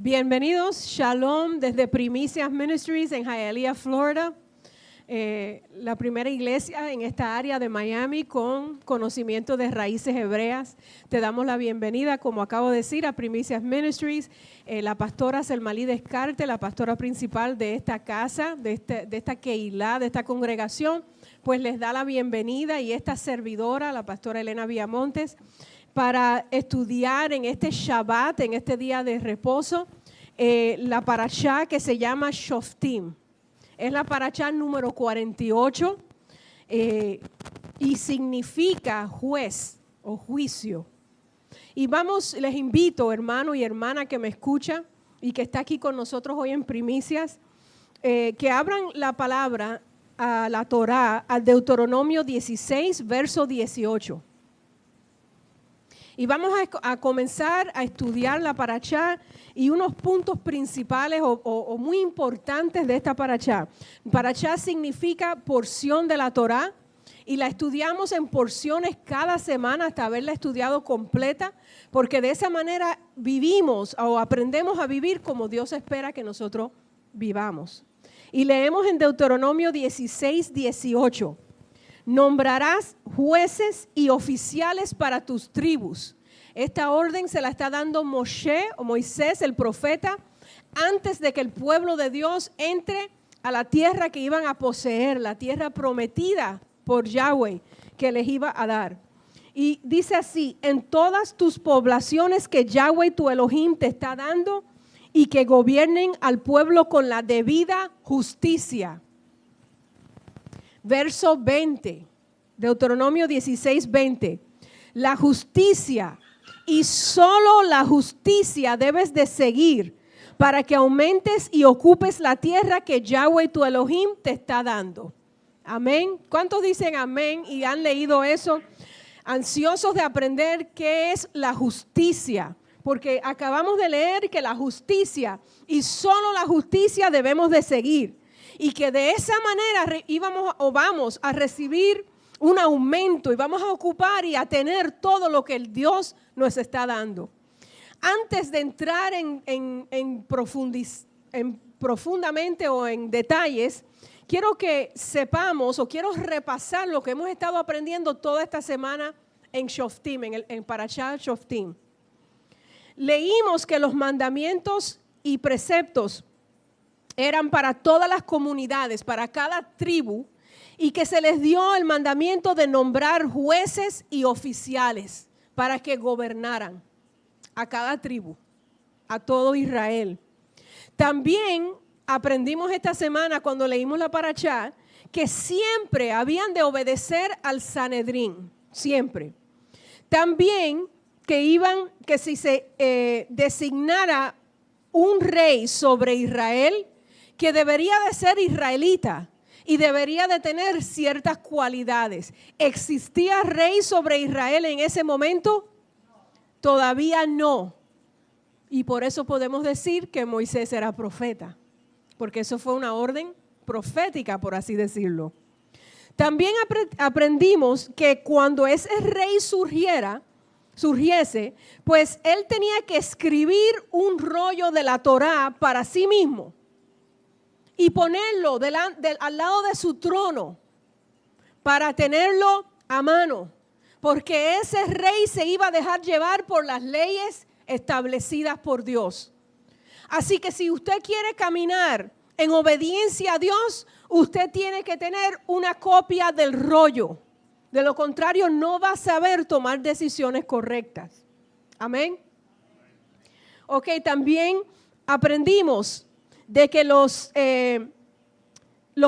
Bienvenidos, Shalom, desde Primicias Ministries en Hialeah, Florida. La primera iglesia en esta área de Miami con conocimiento de raíces hebreas. Te damos la bienvenida, como acabo de decir, a Primicias Ministries. La pastora Selmalí Descarte, la pastora principal de esta casa, de esta Keilah, de esta congregación, pues les da la bienvenida, y esta servidora, la pastora Elena Villamontes, para estudiar en este Shabbat, en este día de reposo, la parashá que se llama Shoftim. Es la parashá número 48 y significa juez o juicio. Y vamos, les invito, hermano y hermana que me escucha y que está aquí con nosotros hoy en Primicias, que abran la palabra a la Torá, al Deuteronomio 16, verso 18. Y vamos a comenzar a estudiar la parashá y unos puntos principales o muy importantes de esta parashá. Parashá significa porción de la Torá, y la estudiamos en porciones cada semana hasta haberla estudiado completa, porque de esa manera vivimos o aprendemos a vivir como Dios espera que nosotros vivamos. Y leemos en Deuteronomio 16, 18. Nombrarás jueces y oficiales para tus tribus. Esta orden se la está dando Moisés, el profeta, antes de que el pueblo de Dios entre a la tierra que iban a poseer, la tierra prometida por Yahweh que les iba a dar. Y dice así: en todas tus poblaciones que Yahweh tu Elohim te está dando, y que gobiernen al pueblo con la debida justicia. Verso 20, Deuteronomio 16, 20. La justicia, y solo la justicia debes de seguir, para que aumentes y ocupes la tierra que Yahweh tu Elohim te está dando. Amén. ¿Cuántos dicen amén y han leído eso? Ansiosos de aprender qué es la justicia, porque acabamos de leer que la justicia, y solo la justicia debemos de seguir. Y que de esa manera vamos a recibir un aumento y vamos a ocupar y a tener todo lo que el Dios nos está dando. Antes de entrar profundamente o en detalles, quiero que sepamos o quiero repasar lo que hemos estado aprendiendo toda esta semana en Shoftim, en Parashá Shoftim. Leímos que los mandamientos y preceptos eran para todas las comunidades, para cada tribu, y que se les dio el mandamiento de nombrar jueces y oficiales para que gobernaran a cada tribu, a todo Israel. También aprendimos esta semana cuando leímos la parashá que siempre habían de obedecer al Sanedrín, siempre. También que si se designara un rey sobre Israel, que debería de ser israelita y debería de tener ciertas cualidades. ¿Existía rey sobre Israel en ese momento? Todavía no. Y por eso podemos decir que Moisés era profeta, porque eso fue una orden profética, por así decirlo. También aprendimos que cuando ese rey surgiese, pues él tenía que escribir un rollo de la Torá para sí mismo y ponerlo al lado de su trono para tenerlo a mano, porque ese rey se iba a dejar llevar por las leyes establecidas por Dios. Así que si usted quiere caminar en obediencia a Dios, usted tiene que tener una copia del rollo. De lo contrario, no va a saber tomar decisiones correctas. Amén. Ok, también aprendimos de que los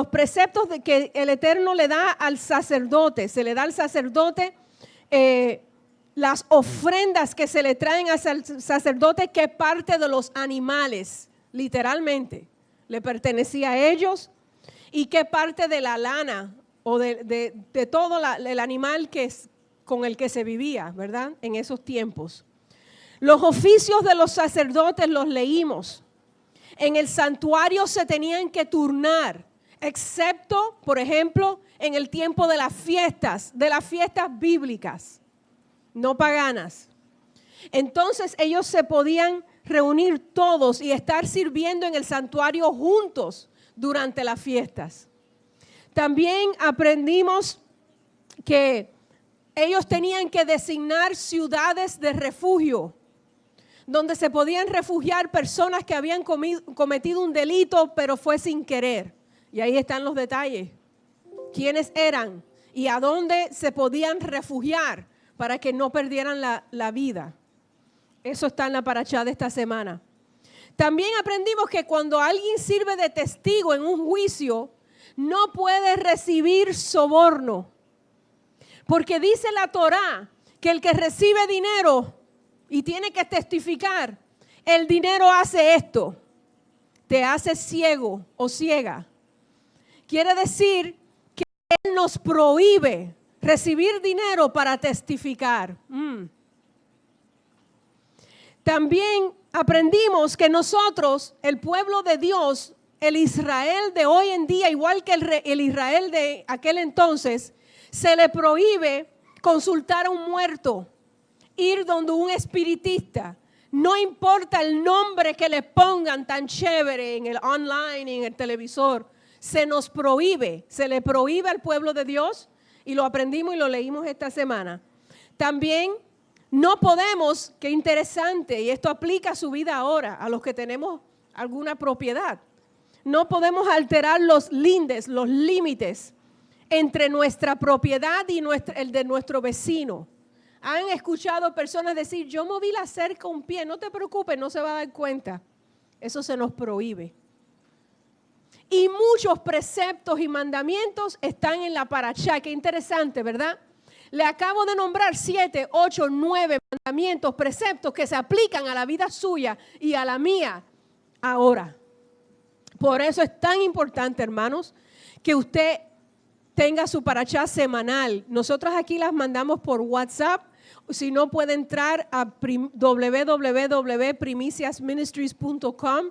preceptos de que el Eterno le da al sacerdote, se le da al sacerdote las ofrendas que se le traen al sacerdote, que parte de los animales, literalmente, le pertenecía a ellos, y que parte de la lana o de todo el animal con el que se vivía, ¿verdad? En esos tiempos. Los oficios de los sacerdotes los leímos. En el santuario se tenían que turnar, excepto, por ejemplo, en el tiempo de las fiestas bíblicas, no paganas. Entonces ellos se podían reunir todos y estar sirviendo en el santuario juntos durante las fiestas. También aprendimos que ellos tenían que designar ciudades de refugio, donde se podían refugiar personas que habían cometido un delito, pero fue sin querer. Y ahí están los detalles. ¿Quiénes eran y a dónde se podían refugiar para que no perdieran la vida? Eso está en la parashá de esta semana. También aprendimos que cuando alguien sirve de testigo en un juicio, no puede recibir soborno. Porque dice la Torá que el que recibe dinero y tiene que testificar, el dinero hace esto, te hace ciego o ciega. Quiere decir que Él nos prohíbe recibir dinero para testificar. También aprendimos que nosotros, el pueblo de Dios, el Israel de hoy en día, igual que el Israel de aquel entonces, se le prohíbe consultar a un muerto, ir donde un espiritista. No importa el nombre que le pongan tan chévere en el online, en el televisor, se nos prohíbe, se le prohíbe al pueblo de Dios, y lo aprendimos y lo leímos esta semana. También no podemos, qué interesante, y esto aplica a su vida ahora, a los que tenemos alguna propiedad, no podemos alterar los lindes, los límites entre nuestra propiedad y el de nuestro vecino. Han escuchado personas decir, yo moví la cerca un pie, no te preocupes, no se va a dar cuenta. Eso se nos prohíbe. Y muchos preceptos y mandamientos están en la parashá. Qué interesante, ¿verdad? Le acabo de nombrar 7, 8, 9 mandamientos, preceptos que se aplican a la vida suya y a la mía ahora. Por eso es tan importante, hermanos, que usted tenga su parashá semanal. Nosotros aquí las mandamos por WhatsApp. Si no, puede entrar a www.primiciasministries.com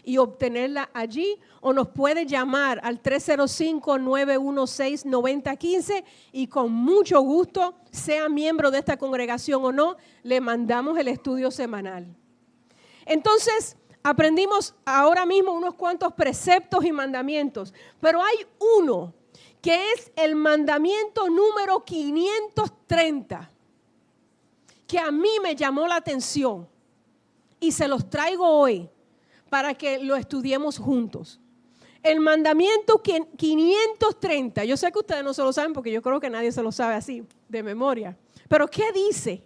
y obtenerla allí, o nos puede llamar al 305-916-9015 y con mucho gusto, sea miembro de esta congregación o no, le mandamos el estudio semanal. Entonces, aprendimos ahora mismo unos cuantos preceptos y mandamientos, pero hay uno que es el mandamiento número 530, que a mí me llamó la atención y se los traigo hoy para que lo estudiemos juntos. El mandamiento 530, yo sé que ustedes no se lo saben porque yo creo que nadie se lo sabe así de memoria, pero ¿qué dice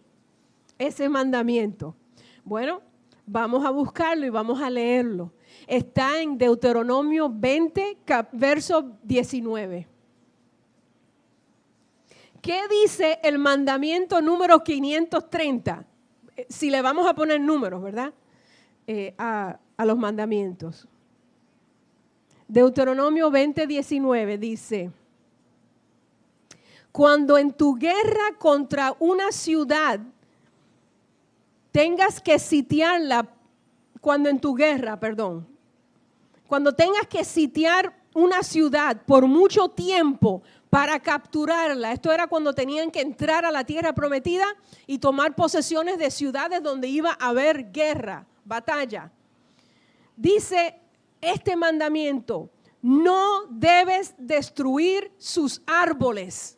ese mandamiento? Bueno, vamos a buscarlo y vamos a leerlo. Está en Deuteronomio 20, verso 19. ¿Qué dice el mandamiento número 530? Si le vamos a poner números, ¿verdad? A los mandamientos. Deuteronomio 20, 19 dice: cuando en tu guerra contra una ciudad tengas que sitiarla, cuando tengas que sitiar una ciudad por mucho tiempo para capturarla. Esto era cuando tenían que entrar a la tierra prometida y tomar posesiones de ciudades donde iba a haber guerra, batalla. Dice este mandamiento: no debes destruir sus árboles,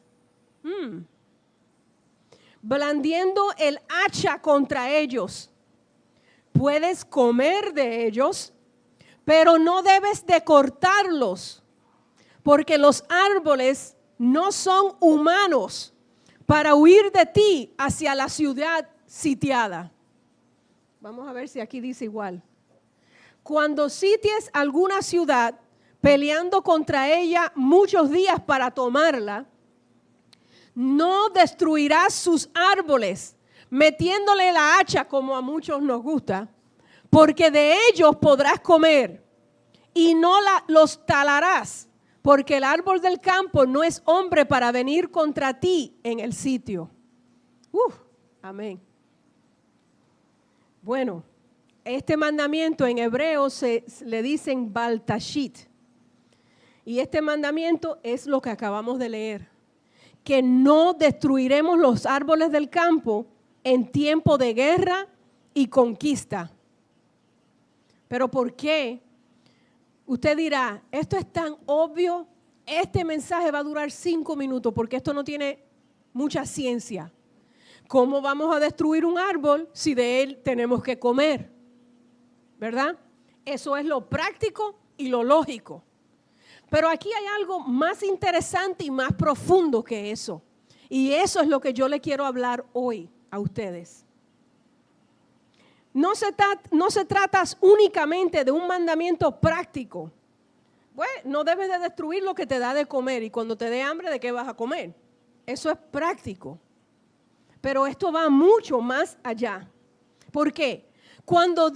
blandiendo el hacha contra ellos. Puedes comer de ellos, pero no debes de cortarlos, porque los árboles no son humanos para huir de ti hacia la ciudad sitiada. Vamos a ver si aquí dice igual. Cuando sities alguna ciudad, peleando contra ella muchos días para tomarla, no destruirás sus árboles, metiéndole la hacha como a muchos nos gusta, porque de ellos podrás comer y no los talarás, porque el árbol del campo no es hombre para venir contra ti en el sitio. Amén. Bueno, este mandamiento en hebreo le dicen Baltashit. Y este mandamiento es lo que acabamos de leer: que no destruiremos los árboles del campo en tiempo de guerra y conquista. ¿Pero por qué? Usted dirá, esto es tan obvio, este mensaje va a durar 5 minutos porque esto no tiene mucha ciencia. ¿Cómo vamos a destruir un árbol si de él tenemos que comer? ¿Verdad? Eso es lo práctico y lo lógico. Pero aquí hay algo más interesante y más profundo que eso. Y eso es lo que yo le quiero hablar hoy a ustedes. No se trata únicamente de un mandamiento práctico. Pues no debes de destruir lo que te da de comer y cuando te dé hambre, ¿de qué vas a comer? Eso es práctico. Pero esto va mucho más allá. ¿Por qué? Cuando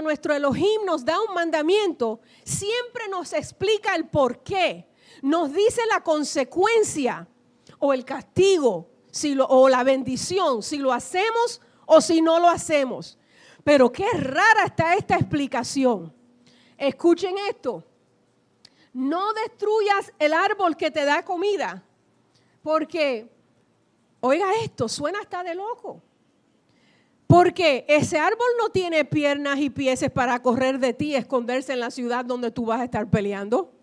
nuestro Elohim nos da un mandamiento, siempre nos explica el por qué. Nos dice la consecuencia o el castigo o la bendición, si lo hacemos o si no lo hacemos. Pero qué rara está esta explicación. Escuchen esto. No destruyas el árbol que te da comida. Porque, oiga esto, suena hasta de loco. Porque ese árbol no tiene piernas y pies para correr de ti y esconderse en la ciudad donde tú vas a estar peleando.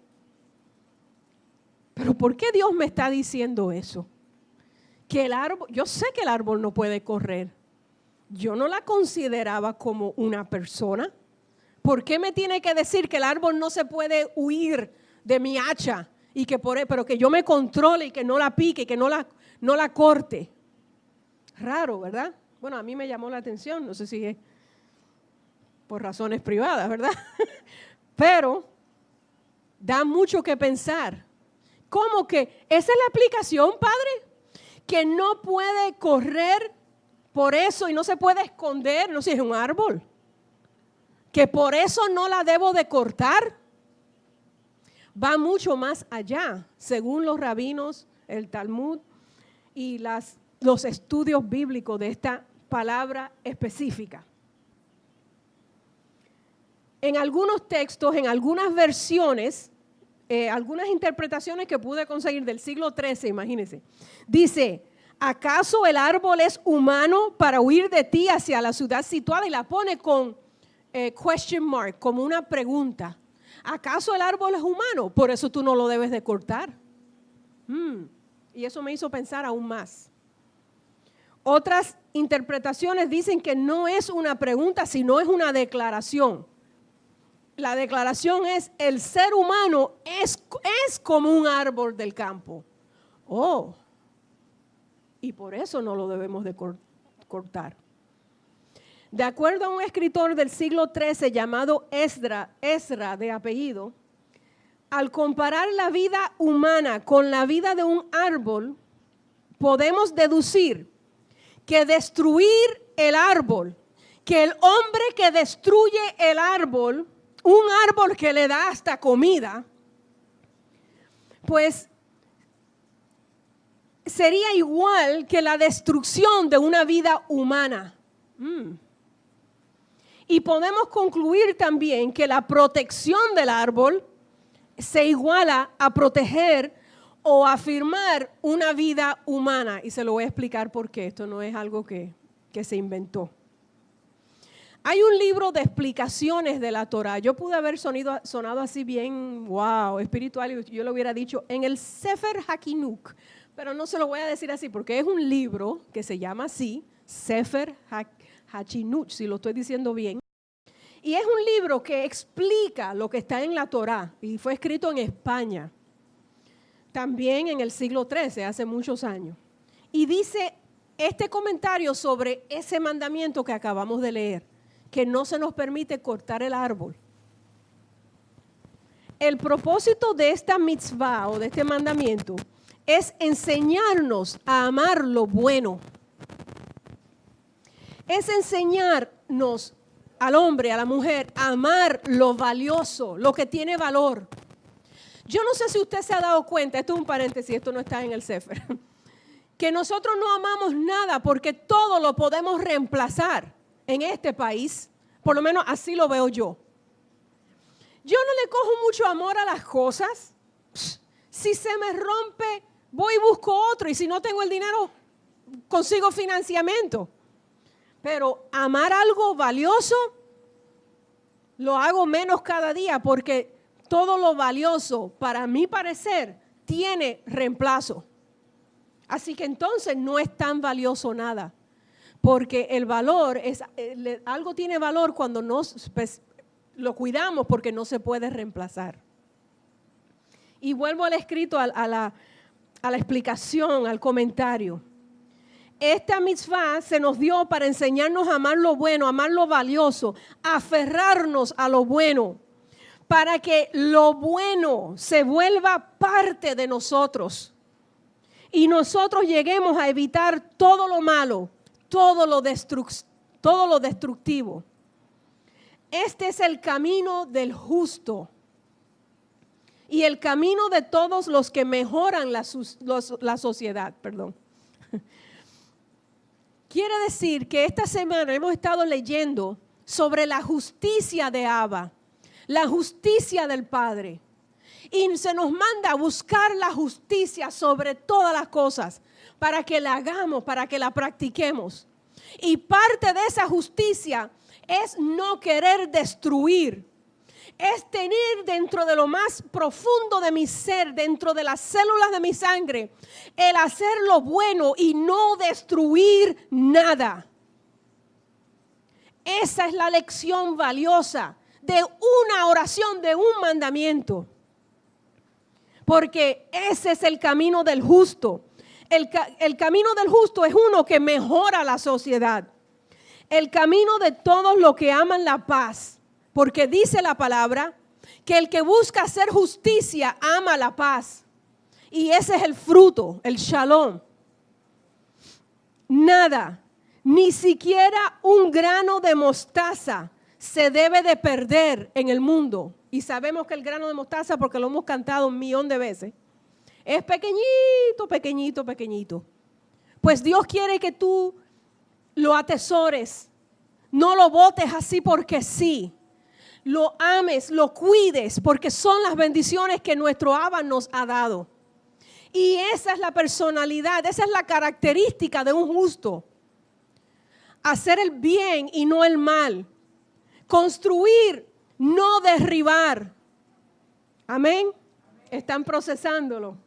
Pero ¿por qué Dios me está diciendo eso? Que el árbol, yo sé que el árbol no puede correr. Yo no la consideraba como una persona. ¿Por qué me tiene que decir que el árbol no se puede huir de mi hacha y pero que yo me controle y que no la pique y que no la corte? Raro, ¿verdad? Bueno, a mí me llamó la atención, no sé si es por razones privadas, ¿verdad? Pero da mucho que pensar. ¿Cómo que esa es la aplicación, Padre? Que no puede correr por eso y no se puede esconder, no sé si es un árbol. Que por eso no la debo de cortar. Va mucho más allá, según los rabinos, el Talmud y los estudios bíblicos de esta palabra específica. En algunos textos, en algunas versiones, algunas interpretaciones que pude conseguir del siglo XIII, imagínense, dice, ¿acaso el árbol es humano para huir de ti hacia la ciudad situada? Y la pone con question mark, como una pregunta. ¿Acaso el árbol es humano? Por eso tú no lo debes de cortar. Y eso me hizo pensar aún más. Otras interpretaciones dicen que no es una pregunta, sino es una declaración. La declaración es, el ser humano es como un árbol del campo. Oh, y por eso no lo debemos de cortar. De acuerdo a un escritor del siglo XIII llamado Esdra de apellido, al comparar la vida humana con la vida de un árbol, podemos deducir que destruir el árbol, que el hombre que destruye el árbol, un árbol que le da hasta comida, pues sería igual que la destrucción de una vida humana. Y podemos concluir también que la protección del árbol se iguala a proteger o afirmar una vida humana. Y se lo voy a explicar por qué. Esto no es algo que se inventó. Hay un libro de explicaciones de la Torah. Yo pude haber sonado así bien, wow, espiritual, y yo lo hubiera dicho en el Sefer HaChinuch, pero no se lo voy a decir así porque es un libro que se llama así, Sefer HaChinuch, si lo estoy diciendo bien. Y es un libro que explica lo que está en la Torah y fue escrito en España, también en el siglo XIII, hace muchos años. Y dice este comentario sobre ese mandamiento que acabamos de leer, que no se nos permite cortar el árbol. El propósito de esta mitzvah o de este mandamiento es enseñarnos a amar lo bueno. Es enseñarnos al hombre, a la mujer, a amar lo valioso, lo que tiene valor. Yo no sé si usted se ha dado cuenta, esto es un paréntesis, esto no está en el Sefer, que nosotros no amamos nada porque todo lo podemos reemplazar en este país, por lo menos así lo veo yo. Yo no le cojo mucho amor a las cosas. Si se me rompe, voy y busco otro, y si no tengo el dinero, consigo financiamiento. Pero amar algo valioso, lo hago menos cada día porque todo lo valioso, para mi parecer, tiene reemplazo. Así que entonces no es tan valioso nada, porque el valor es, algo tiene valor cuando lo cuidamos porque no se puede reemplazar. Y vuelvo al escrito, a la explicación, al comentario. Esta mitzvah se nos dio para enseñarnos a amar lo bueno, a amar lo valioso, a aferrarnos a lo bueno, para que lo bueno se vuelva parte de nosotros y nosotros lleguemos a evitar todo lo malo, todo lo destructivo. Este es el camino del justo y el camino de todos los que mejoran la sociedad. Quiere decir que esta semana hemos estado leyendo sobre la justicia de Abba, la justicia del Padre. Y se nos manda a buscar la justicia sobre todas las cosas para que la hagamos, para que la practiquemos. Y parte de esa justicia es no querer destruir. Es tener dentro de lo más profundo de mi ser, dentro de las células de mi sangre, el hacer lo bueno y no destruir nada. Esa es la lección valiosa de una oración, de un mandamiento. Porque ese es el camino del justo. El camino del justo es uno que mejora la sociedad. El camino de todos los que aman la paz. Porque dice la palabra que el que busca hacer justicia ama la paz. Y ese es el fruto, el shalom. Nada, ni siquiera un grano de mostaza se debe de perder en el mundo. Y sabemos que el grano de mostaza, porque lo hemos cantado 1,000,000 de veces, es pequeñito, pequeñito, pequeñito. Pues Dios quiere que tú lo atesores, no lo botes así porque sí. Lo ames, lo cuides, porque son las bendiciones que nuestro Abba nos ha dado. Y esa es la personalidad, esa es la característica de un justo. Hacer el bien y no el mal. Construir, no derribar. Amén. Están procesándolo.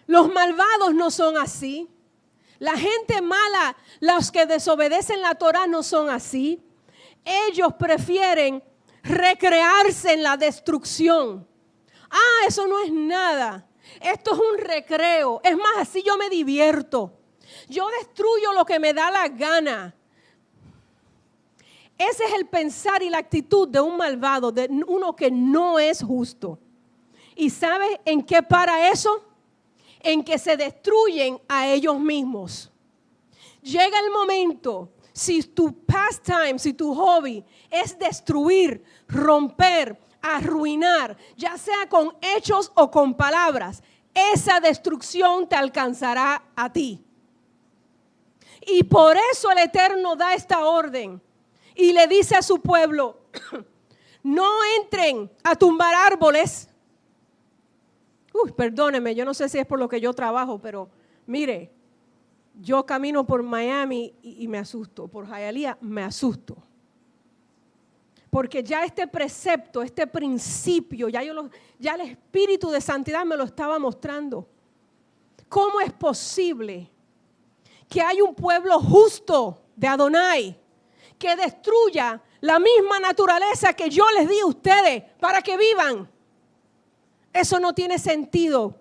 Los malvados no son así. La gente mala, los que desobedecen la Torah no son así. Ellos prefieren recrearse en la destrucción. Eso no es nada. Esto es un recreo. Es más, así yo me divierto. Yo destruyo lo que me da la gana. Ese es el pensar y la actitud de un malvado, de uno que no es justo. ¿Y sabe en qué para eso? En que se destruyen a ellos mismos. Llega el momento, si tu pastime, si tu hobby es destruir, romper, arruinar, ya sea con hechos o con palabras, esa destrucción te alcanzará a ti. Y por eso el Eterno da esta orden y le dice a su pueblo, no entren a tumbar árboles. Perdóneme, yo no sé si es por lo que yo trabajo, pero mire, yo camino por Miami y me asusto, por Hialeah me asusto. Porque ya este precepto, este principio, ya el Espíritu de Santidad me lo estaba mostrando. ¿Cómo es posible que hay un pueblo justo de Adonai que destruya la misma naturaleza que yo les di a ustedes para que vivan? Eso no tiene sentido.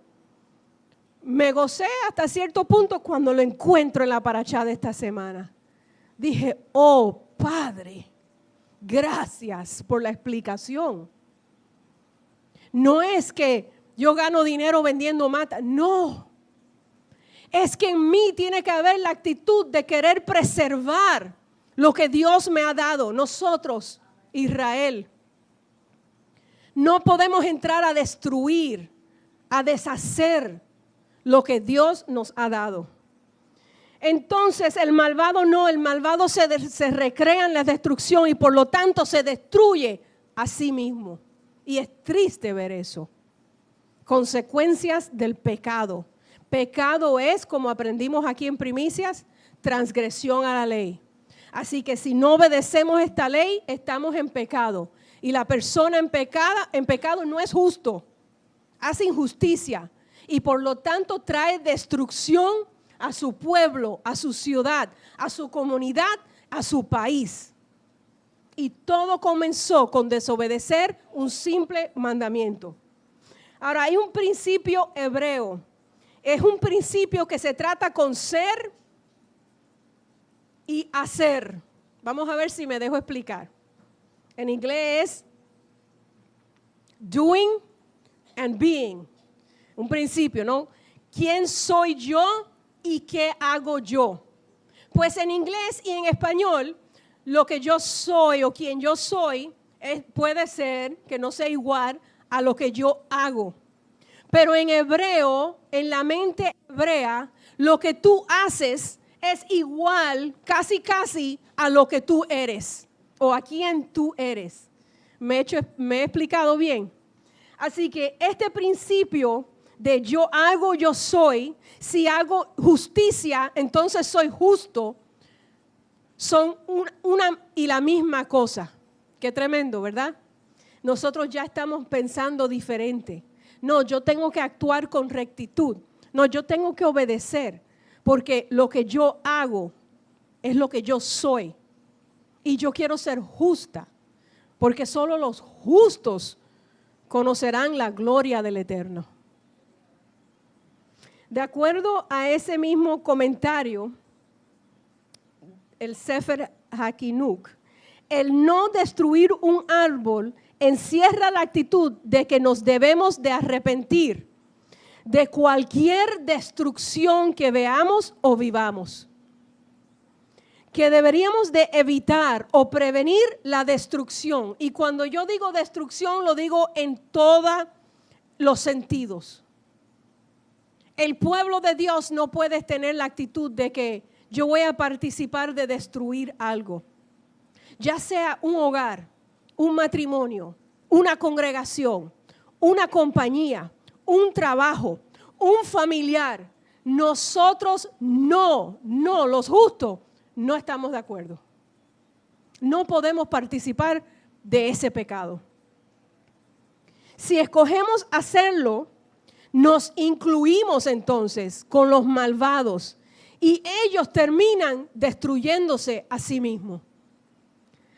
Me gocé hasta cierto punto cuando lo encuentro en la parashá de esta semana. Dije, oh Padre, gracias por la explicación. No es que yo gano dinero vendiendo mata, no. Es que en mí tiene que haber la actitud de querer preservar lo que Dios me ha dado, nosotros, Israel. No podemos entrar a destruir, a deshacer lo que Dios nos ha dado. Entonces el malvado no, el malvado se recrea en la destrucción y por lo tanto se destruye a sí mismo. Y es triste ver eso. Consecuencias del pecado. Pecado es, como aprendimos aquí en Primicias, transgresión a la ley. Así que si no obedecemos esta ley, estamos en pecado. Y la persona en pecado no es justo, hace injusticia y por lo tanto trae destrucción a su pueblo, a su ciudad, a su comunidad, a su país. Y todo comenzó con desobedecer un simple mandamiento. Ahora, hay un principio hebreo. Es un principio que se trata con ser y hacer. Vamos a ver si me dejo explicar. En inglés es doing and being. Un principio, ¿no? ¿Quién soy yo y qué hago yo? Pues en inglés y en español, lo que yo soy o quien yo soy puede ser que no sea igual a lo que yo hago. Pero en hebreo, en la mente hebrea, lo que tú haces es igual, casi a lo que tú eres o a quien tú eres. ¿Me he explicado bien? Así que este principio de yo hago, yo soy, si hago justicia, entonces soy justo, son una y la misma cosa. Qué tremendo, ¿verdad? Nosotros ya estamos pensando diferente. No, yo tengo que actuar con rectitud. No, yo tengo que obedecer, porque lo que yo hago es lo que yo soy. Y yo quiero ser justa, porque solo los justos conocerán la gloria del Eterno. De acuerdo a ese mismo comentario, el Sefer Hakinuk, el no destruir un árbol encierra la actitud de que nos debemos de arrepentir de cualquier destrucción que veamos o vivamos. Que deberíamos de evitar o prevenir la destrucción. Y cuando yo digo destrucción, lo digo en todos los sentidos. El pueblo de Dios no puede tener la actitud de que yo voy a participar de destruir algo. Ya sea un hogar, un matrimonio, una congregación, una compañía, un trabajo, un familiar. Nosotros no, los justos, no estamos de acuerdo. No podemos participar de ese pecado. Si escogemos hacerlo, nos incluimos entonces con los malvados y ellos terminan destruyéndose a sí mismos.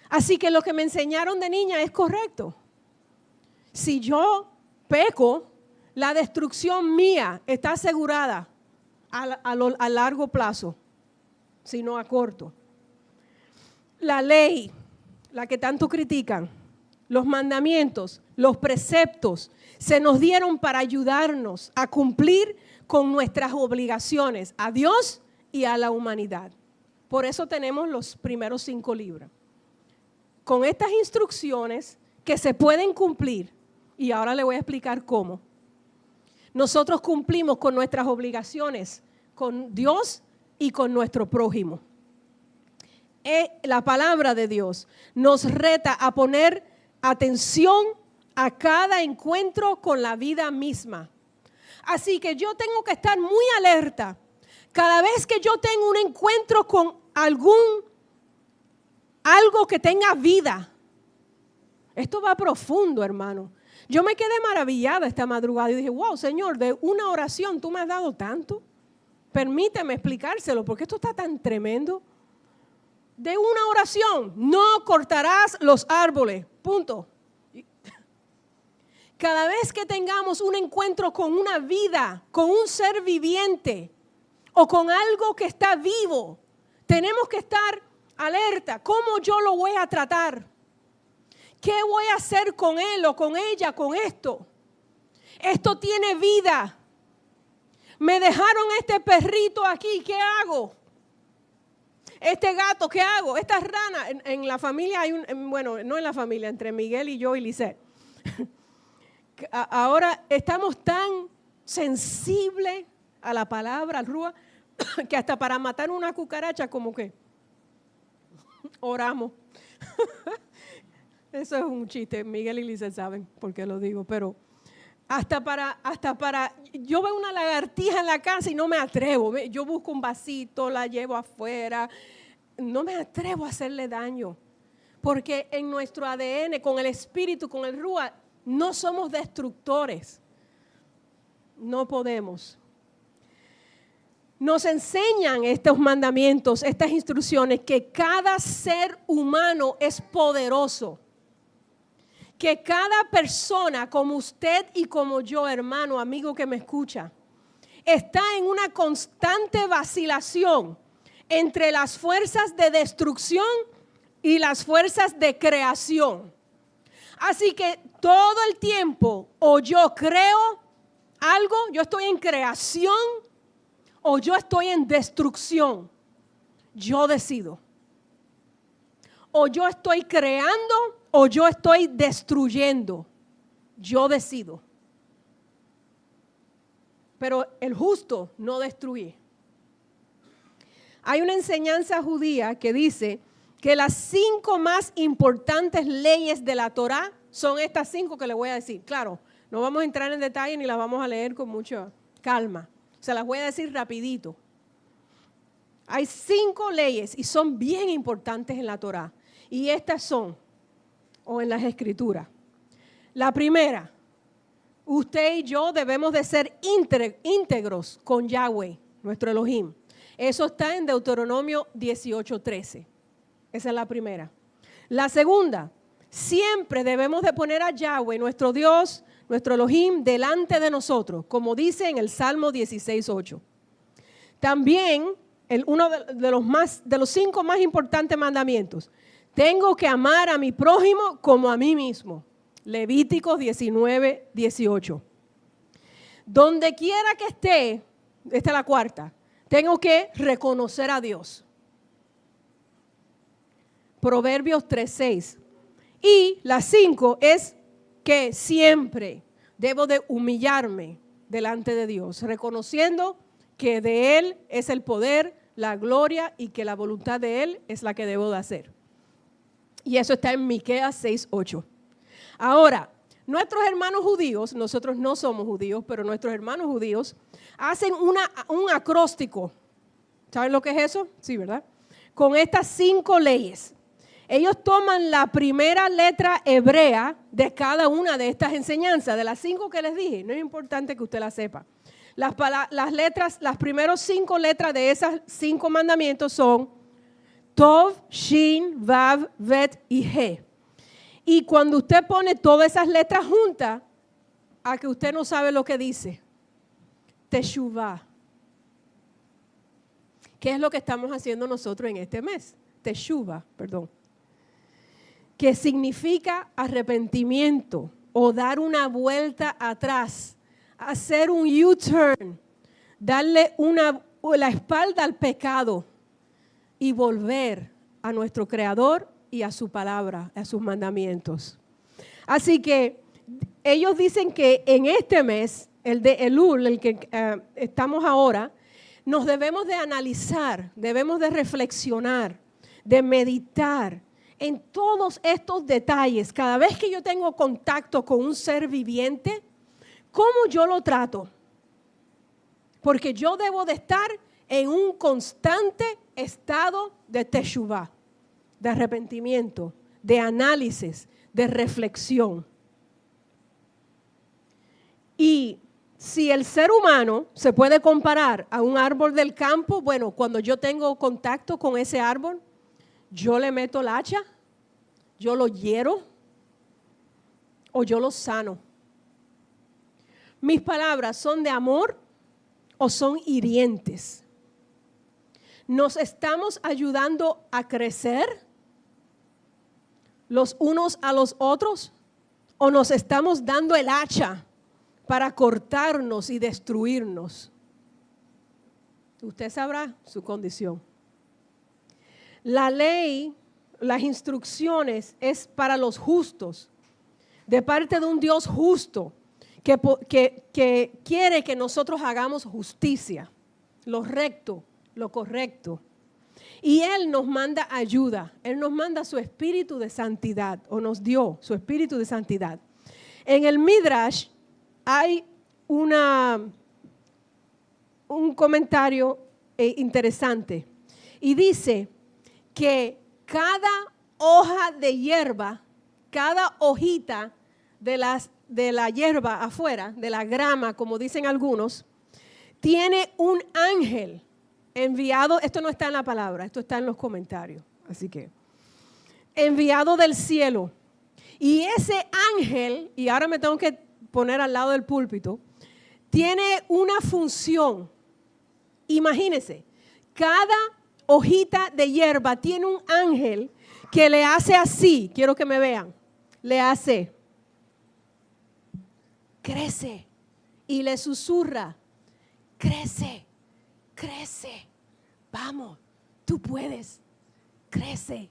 Así que lo que me enseñaron de niña es correcto. Si yo peco, la destrucción mía está asegurada a largo plazo, sino a corto. La ley, la que tanto critican, los mandamientos, los preceptos, se nos dieron para ayudarnos a cumplir con nuestras obligaciones a Dios y a la humanidad. Por eso tenemos los primeros 5 libros. Con estas instrucciones que se pueden cumplir, y ahora le voy a explicar cómo. Nosotros cumplimos con nuestras obligaciones con Dios y con nuestro prójimo. La palabra de Dios nos reta a poner atención a cada encuentro con la vida misma. Así que yo tengo que estar muy alerta cada vez que yo tengo un encuentro con algo que tenga vida. Esto va profundo, hermano. Yo me quedé maravillada esta madrugada y dije, wow, Señor, de una oración tú me has dado tanto. Permíteme explicárselo porque esto está tan tremendo. De una oración, no cortarás los árboles, punto. Cada vez que tengamos un encuentro con una vida, con un ser viviente o con algo que está vivo, tenemos que estar alerta. ¿Cómo yo lo voy a tratar? ¿Qué voy a hacer con él o con ella, con esto? Esto tiene vida. Me dejaron este perrito aquí, ¿qué hago? Este gato, ¿qué hago? Esta rana, en la familia hay bueno, no en la familia, entre Miguel y yo y Lisette. Ahora estamos tan sensibles a la palabra, al rúa, que hasta para matar una cucaracha como que oramos. Eso es un chiste, Miguel y Lisette saben por qué lo digo, pero hasta para, yo veo una lagartija en la casa y no me atrevo. Yo busco un vasito, la llevo afuera. no me atrevo a hacerle daño, porque en nuestro ADN, con el espíritu, con el Ruach, no somos destructores. No podemos. Nos enseñan estos mandamientos, estas instrucciones, que cada ser humano es poderoso. Que cada persona, como usted y como yo, hermano, amigo que me escucha, está en una constante vacilación entre las fuerzas de destrucción y las fuerzas de creación. Así que todo el tiempo, o yo creo algo, yo estoy en creación, o yo estoy en destrucción. Yo decido. O yo estoy creando, o yo estoy destruyendo. Yo decido. Pero el justo no destruye. Hay una enseñanza judía que dice que las 5 más importantes leyes de la Torá son estas 5 que le voy a decir. Claro, no vamos a entrar en detalle ni las vamos a leer con mucha calma. Se las voy a decir rapidito. Hay 5 leyes y son bien importantes en la Torá. Y estas son, o en las Escrituras. La primera, usted y yo debemos de ser íntegros con Yahweh, nuestro Elohim. Eso está en Deuteronomio 18:13. Esa es la primera. La segunda, siempre debemos de poner a Yahweh, nuestro Dios, nuestro Elohim, delante de nosotros, como dice en el Salmo 16:8. También, uno de los 5 más importantes mandamientos, tengo que amar a mi prójimo como a mí mismo. Levíticos 19:18. Donde quiera que esté, esta es la cuarta, tengo que reconocer a Dios. Proverbios 3:6. Y la 5 es que siempre debo de humillarme delante de Dios, reconociendo que de Él es el poder, la gloria y que la voluntad de Él es la que debo de hacer. Y eso está en Miqueas 6:8. Ahora, nuestros hermanos judíos, nosotros no somos judíos, pero nuestros hermanos judíos hacen un acróstico. ¿Saben lo que es eso? Sí, ¿verdad? Con estas 5 leyes. Ellos toman la primera letra hebrea de cada una de estas enseñanzas, de las 5 que les dije. No es importante que usted las sepa. Las primeras 5 letras de esas 5 mandamientos son Tov, Shin, Vav, Vet y He. Y cuando usted pone todas esas letras juntas, a que usted no sabe lo que dice, Teshuvah. ¿Qué es lo que estamos haciendo nosotros en este mes? Teshuvah, perdón. Que significa arrepentimiento o dar una vuelta atrás, hacer un U-turn, darle la espalda al pecado y volver a nuestro Creador y a su palabra, a sus mandamientos. Así que ellos dicen que en este mes, el de Elul, el que estamos ahora, nos debemos de analizar, debemos de reflexionar, de meditar en todos estos detalles. Cada vez que yo tengo contacto con un ser viviente, ¿cómo yo lo trato? Porque yo debo de estar en un constante estado de teshuvah, de arrepentimiento, de análisis, de reflexión. Y si el ser humano se puede comparar a un árbol del campo, bueno, cuando yo tengo contacto con ese árbol, yo le meto el hacha, yo lo hiero o yo lo sano. Mis palabras son de amor o son hirientes. ¿Nos estamos ayudando a crecer los unos a los otros o nos estamos dando el hacha para cortarnos y destruirnos? Usted sabrá su condición. La ley, las instrucciones es para los justos, de parte de un Dios justo que quiere que nosotros hagamos justicia, lo recto, lo correcto. Y Él nos manda ayuda, Él nos manda su espíritu de santidad, o nos dio su espíritu de santidad. En el Midrash hay un comentario interesante y dice que cada hoja de hierba, cada hojita de la hierba afuera, de la grama, como dicen algunos, tiene un ángel enviado. Esto no está en la palabra, esto está en los comentarios. Así que, enviado del cielo. Y ese ángel, y ahora me tengo que poner al lado del púlpito, tiene una función. Imagínense, cada hojita de hierba tiene un ángel que le hace así. Quiero que me vean. Le hace, crece, y le susurra, crece, crece, vamos, tú puedes, crece.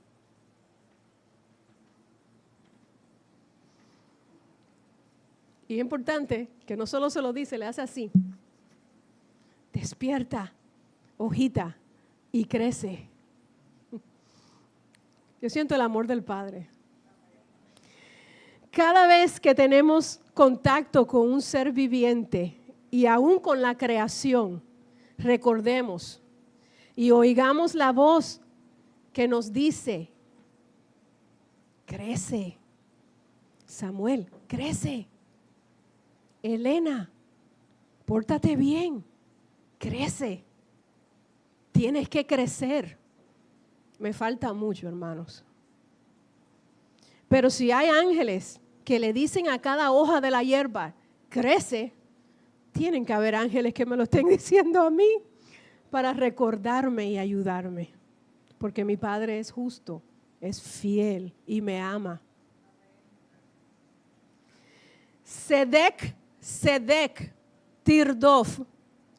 Y es importante que no solo se lo dice, le hace así, despierta, hojita, y crece. Yo siento el amor del Padre. Cada vez que tenemos contacto con un ser viviente y aún con la creación, recordemos y oigamos la voz que nos dice, crece. Samuel, crece. Elena, pórtate bien, crece. Tienes que crecer. Me falta mucho, hermanos. Pero si hay ángeles que le dicen a cada hoja de la hierba, crece, tienen que haber ángeles que me lo estén diciendo a mí para recordarme y ayudarme. Porque mi Padre es justo, es fiel y me ama. Sedek, Tirdof.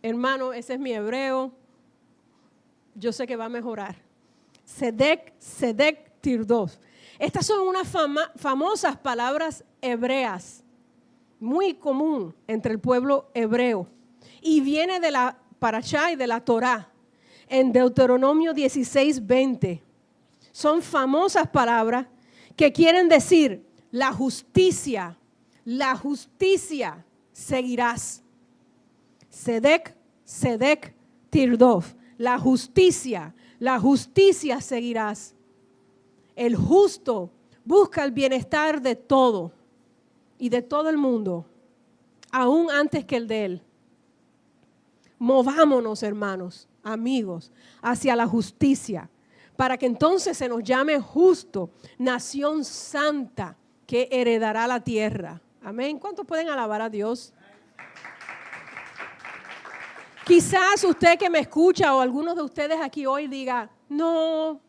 Hermano, ese es mi hebreo. Yo sé que va a mejorar. Sedek, Tirdof. Estas son unas famosas palabras hebreas, muy común entre el pueblo hebreo. Y viene de la Parashá y de la Torá, en Deuteronomio 16:20. Son famosas palabras que quieren decir, la justicia seguirás. Sedek, Tirdof. La justicia seguirás. El justo busca el bienestar de todo y de todo el mundo, aún antes que el de él. Movámonos, hermanos, amigos, hacia la justicia, para que entonces se nos llame justo, nación santa que heredará la tierra. Amén. ¿Cuántos pueden alabar a Dios? Quizás usted que me escucha o algunos de ustedes aquí hoy diga, no,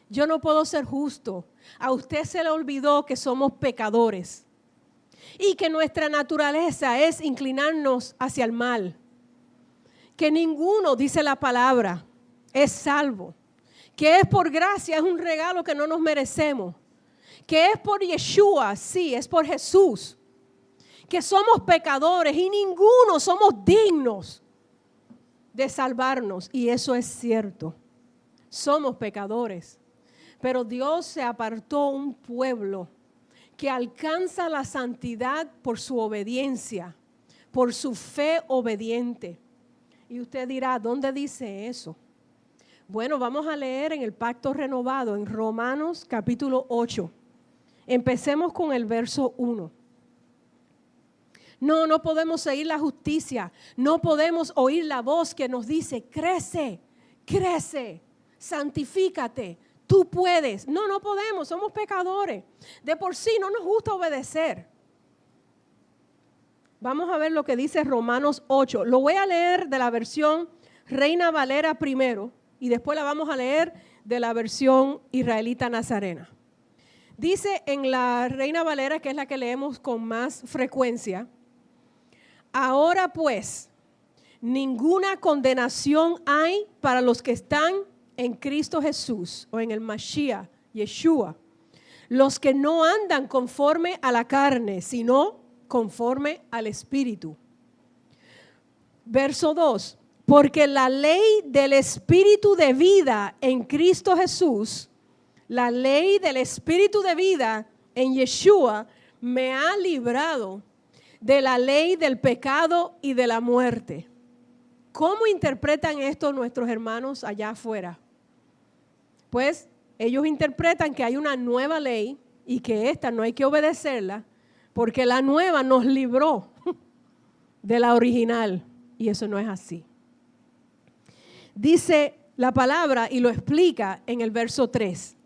yo no puedo ser justo. A usted se le olvidó que somos pecadores y que nuestra naturaleza es inclinarnos hacia el mal. Que ninguno, dice la palabra, es salvo. Que es por gracia, es un regalo que no nos merecemos. Que es por Yeshua, sí, es por Jesús. Que somos pecadores y ninguno somos dignos de salvarnos. Y eso es cierto. Somos pecadores. Pero Dios se apartó un pueblo que alcanza la santidad por su obediencia, por su fe obediente. Y usted dirá, ¿dónde dice eso? Bueno, vamos a leer en el Pacto Renovado, en Romanos capítulo 8. Empecemos con el verso 1. No podemos seguir la justicia. No podemos oír la voz que nos dice, crece, santifícate. Tú puedes. No podemos, somos pecadores. De por sí no nos gusta obedecer. Vamos a ver lo que dice Romanos 8. Lo voy a leer de la versión Reina Valera primero y después la vamos a leer de la versión Israelita Nazarena. Dice en la Reina Valera, que es la que leemos con más frecuencia, ahora pues, ninguna condenación hay para los que están en Cristo Jesús o en el Mashiach, Yeshua, los que no andan conforme a la carne, sino conforme al Espíritu. Verso 2, porque la ley del Espíritu de vida en Cristo Jesús, la ley del Espíritu de vida en Yeshua me ha librado de la ley del pecado y de la muerte. ¿Cómo interpretan esto nuestros hermanos allá afuera? Pues ellos interpretan que hay una nueva ley y que esta no hay que obedecerla porque la nueva nos libró de la original. Y eso no es así. Dice la palabra y lo explica en el verso 3.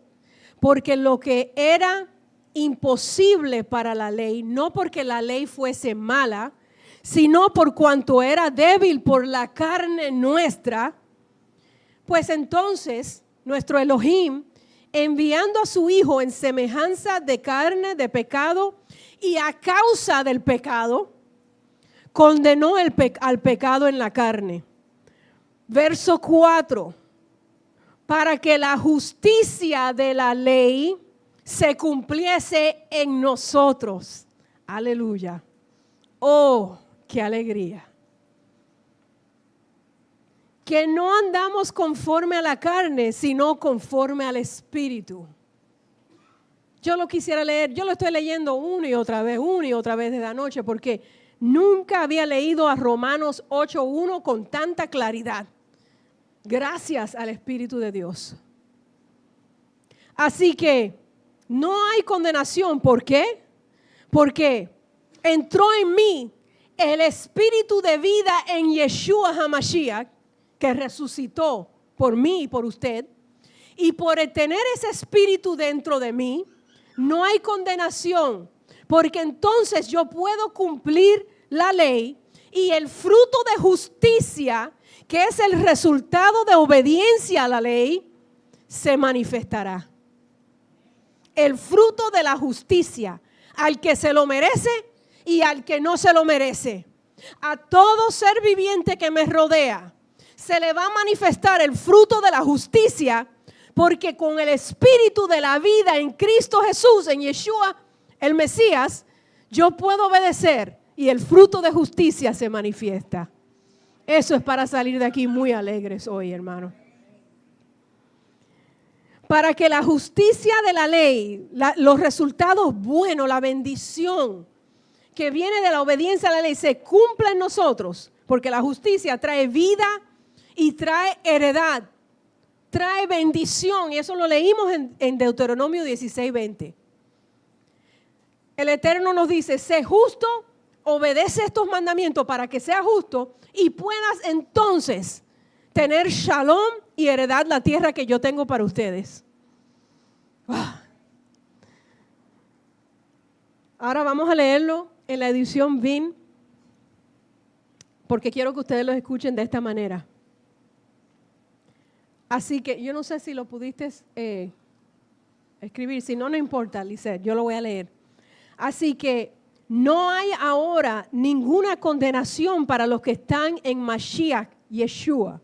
Porque lo que era imposible para la ley, no porque la ley fuese mala, sino por cuanto era débil por la carne nuestra, pues entonces nuestro Elohim, enviando a su Hijo en semejanza de carne de pecado y a causa del pecado, condenó al pecado en la carne. Verso 4, para que la justicia de la ley se cumpliese en nosotros. Aleluya. Oh, qué alegría. Que no andamos conforme a la carne, sino conforme al Espíritu. Yo lo quisiera leer, yo lo estoy leyendo una y otra vez desde anoche, porque nunca había leído a Romanos 8:1 con tanta claridad. Gracias al Espíritu de Dios. Así que no hay condenación. ¿Por qué? Porque entró en mí el Espíritu de vida en Yeshua HaMashiach, que resucitó por mí y por usted. Y por tener ese Espíritu dentro de mí, no hay condenación. Porque entonces yo puedo cumplir la ley y el fruto de justicia, que es el resultado de obediencia a la ley, se manifestará. El fruto de la justicia, al que se lo merece y al que no se lo merece. A todo ser viviente que me rodea, se le va a manifestar el fruto de la justicia, porque con el Espíritu de la vida en Cristo Jesús, en Yeshua, el Mesías, yo puedo obedecer y el fruto de justicia se manifiesta. Eso es para salir de aquí muy alegres hoy, hermano. Para que la justicia de la ley, los resultados buenos, la bendición que viene de la obediencia a la ley se cumpla en nosotros, porque la justicia trae vida y trae heredad, trae bendición, y eso lo leímos en Deuteronomio 16:20. El Eterno nos dice: sé justo, obedece estos mandamientos para que sea justo y puedas entonces tener shalom y heredar la tierra que yo tengo para ustedes. Ahora vamos a leerlo en la edición VIN, porque quiero que ustedes lo escuchen de esta manera. Así que yo no sé si lo pudiste escribir, si no, no importa, Lisette, yo lo voy a leer. Así que no hay ahora ninguna condenación para los que están en Mashiach, Yeshua,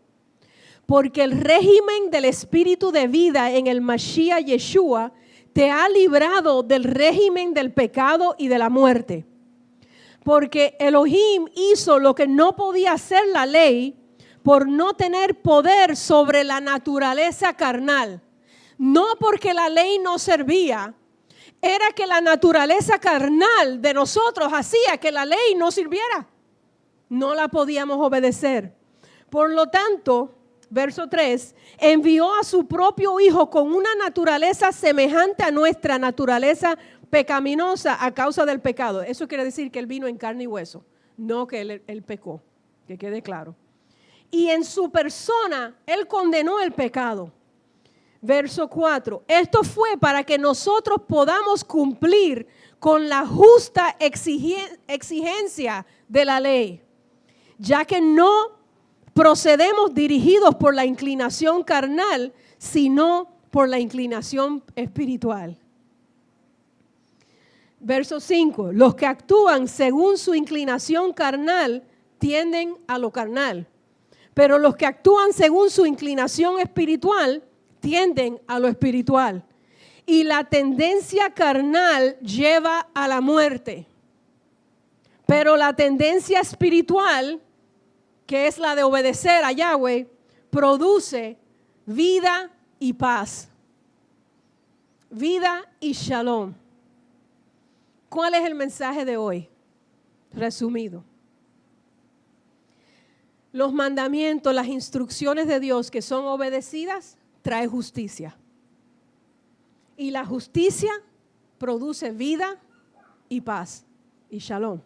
porque el régimen del Espíritu de vida en el Mashiach, Yeshua, te ha librado del régimen del pecado y de la muerte. Porque Elohim hizo lo que no podía hacer la ley por no tener poder sobre la naturaleza carnal. No porque la ley no servía, era que la naturaleza carnal de nosotros hacía que la ley no sirviera. No la podíamos obedecer. Por lo tanto, verso 3, envió a su propio Hijo con una naturaleza semejante a nuestra naturaleza pecaminosa a causa del pecado. Eso quiere decir que Él vino en carne y hueso, no que Él pecó, que quede claro. Y en su persona Él condenó el pecado. Verso 4, esto fue para que nosotros podamos cumplir con la justa exigencia de la ley, ya que no procedemos dirigidos por la inclinación carnal, sino por la inclinación espiritual. Verso 5, los que actúan según su inclinación carnal tienden a lo carnal, pero los que actúan según su inclinación espiritual tienden a lo espiritual. Y la tendencia carnal lleva a la muerte, pero la tendencia espiritual, que es la de obedecer a Yahweh, produce vida y paz, vida y shalom. ¿Cuál es el mensaje de hoy? Resumido. Los mandamientos, las instrucciones de Dios que son obedecidas, trae justicia. Y la justicia produce vida y paz y shalom.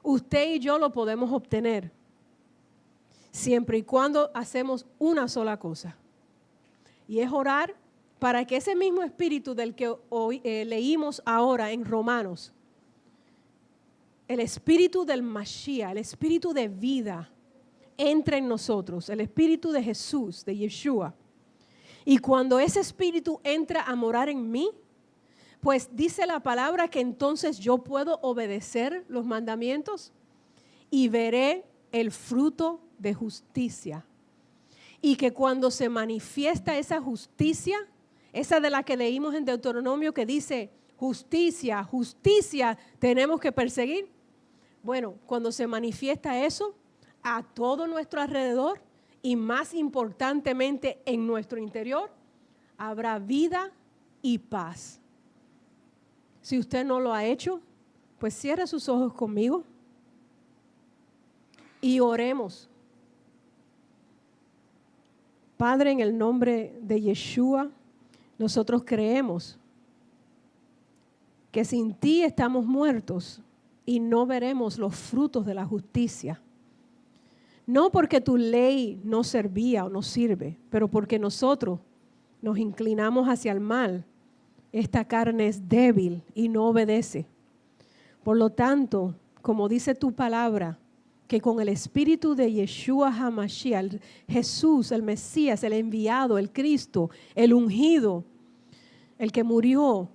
Usted y yo lo podemos obtener siempre y cuando hacemos una sola cosa. Y es orar para que ese mismo espíritu del que hoy leímos ahora en Romanos, el espíritu del Mashiach, el espíritu de vida, entre en nosotros, el espíritu de Jesús, de Yeshua. Y cuando ese espíritu entra a morar en mí, pues dice la palabra que entonces yo puedo obedecer los mandamientos y veré el fruto de justicia. Y que cuando se manifiesta esa justicia, esa de la que leímos en Deuteronomio que dice justicia, justicia tenemos que perseguir. Bueno, cuando se manifiesta eso a todo nuestro alrededor y más importantemente en nuestro interior, habrá vida y paz. Si usted no lo ha hecho, pues cierre sus ojos conmigo y oremos. Padre, en el nombre de Yeshua, nosotros creemos que sin ti estamos muertos y no veremos los frutos de la justicia. No porque tu ley no servía o no sirve, pero porque nosotros nos inclinamos hacia el mal. Esta carne es débil y no obedece. Por lo tanto, como dice tu palabra, que con el espíritu de Yeshua HaMashiach, Jesús, el Mesías, el enviado, el Cristo, el ungido, el que murió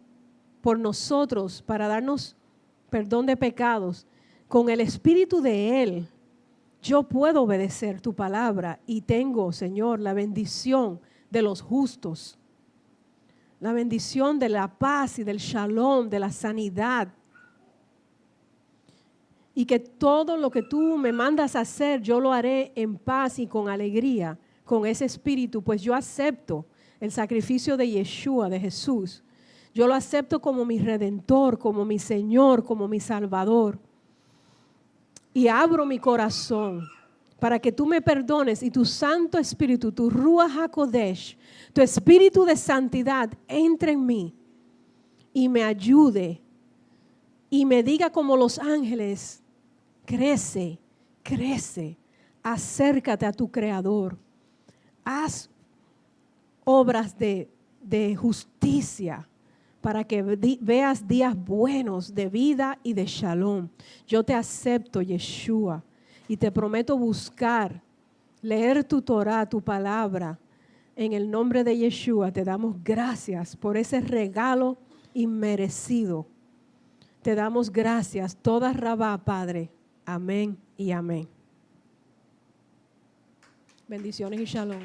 por nosotros para darnos perdón de pecados, con el espíritu de Él, yo puedo obedecer tu palabra y tengo, Señor, la bendición de los justos, la bendición de la paz y del shalom, de la sanidad. Y que todo lo que tú me mandas a hacer, yo lo haré en paz y con alegría, con ese espíritu, pues yo acepto el sacrificio de Yeshua, de Jesús. Yo lo acepto como mi Redentor, como mi Señor, como mi Salvador. Y abro mi corazón para que tú me perdones y tu Santo Espíritu, tu Ruach HaKodesh, tu Espíritu de santidad entre en mí y me ayude y me diga como los ángeles, crece, crece, acércate a tu Creador, haz obras de justicia para que veas días buenos de vida y de shalom. Yo te acepto, Yeshua, y te prometo buscar, leer tu Torah, tu palabra. En el nombre de Yeshua te damos gracias por ese regalo inmerecido. Te damos gracias, toda Rabá, Padre. Amén y amén. Bendiciones y shalom.